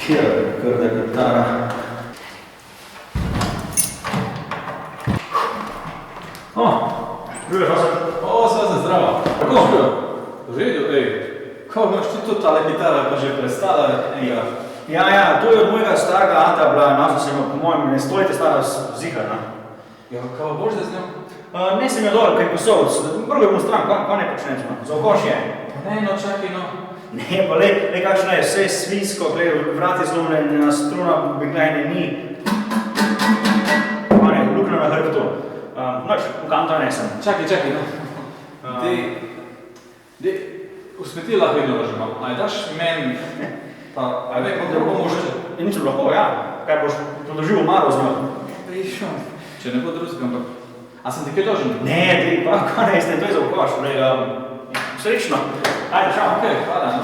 Grda kitara. Živijo, Sva se zdrava. Kako živijo? V redu, Kako imaš ti tudi tale kitara, pa že prestala? Ja, to je od mojega starega ata bila, našel sem jo po mojem, ne stolite stara ziharna. Ja, kaj boš zdaj z njo? Ne sem jo dol, kaj posovec, prvo je bom stran, kaj ne počneš, za okoš je. Ne, no čakaj, no. Ne, pa le kakšna je, vse svinsko, vrati zlomljena, struna beglajne ni. Lukna na hrbtu. Noč, v kam to nesem. Čakaj, no. V smeti lahko vedno vržemo. Aj daš meni, pa aj vem, da bo možete. Nič lahko, ja. Kaj boš podložil omaro z njo? Če ne bo drugega, ampak... A sem ti kaj dožen? Ne, ti pa kaj ne, to je za okoš. Srečno. Ajde, čau. Ok, hvala, no.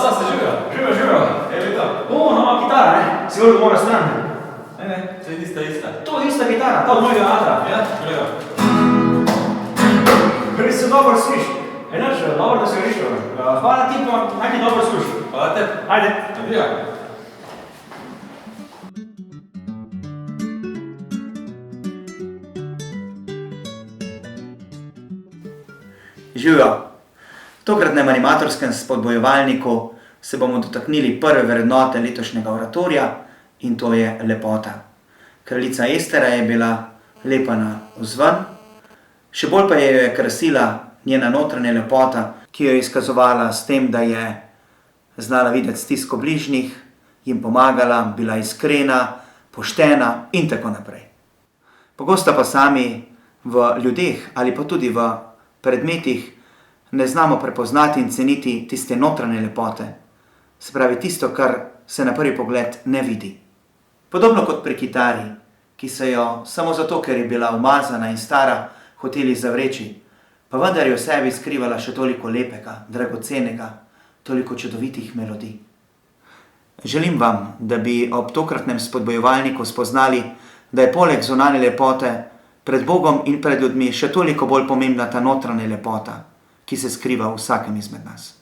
Sva se živijo. Živijo. Leta. Nova kitara, ne? Si vrlo moja stran. Ne, to je ista. To je ista kitara, ta od mojega atra. Ja, kolega. Prvi se dobro sliš. Enač, dobro da se rišil. Hvala ti, pa naj ti dobro sluš. Hvala te. Ajde. Adija. Živijo. V tokratnem animatorskem spodbojevalniku se bomo dotaknili prve vrednote letošnjega oratorija in to je lepota. Kraljica Estera je bila lepa na vzven, še bolj pa je krasila njena notranja lepota, ki jo je izkazovala s tem, da je znala videti stisko bližnjih, jim pomagala, bila iskrena, poštena in tako naprej. Pogosto pa sami v ljudeh ali pa tudi v predmetih ne znamo prepoznati in ceniti tiste notranje lepote, se pravi tisto, kar se na prvi pogled ne vidi. Podobno kot pri kitari, ki so jo samo zato, ker je bila umazana in stara, hoteli zavreči, pa vendar je v sebi skrivala še toliko lepega, dragocenega, toliko čudovitih melodij. Želim vam, da bi ob tokratnem spodbojevalniku spoznali, da je poleg zunanje lepote pred Bogom in pred ljudmi še toliko bolj pomembna ta notranja lepota, ki se skriva v vsakem izmed nas.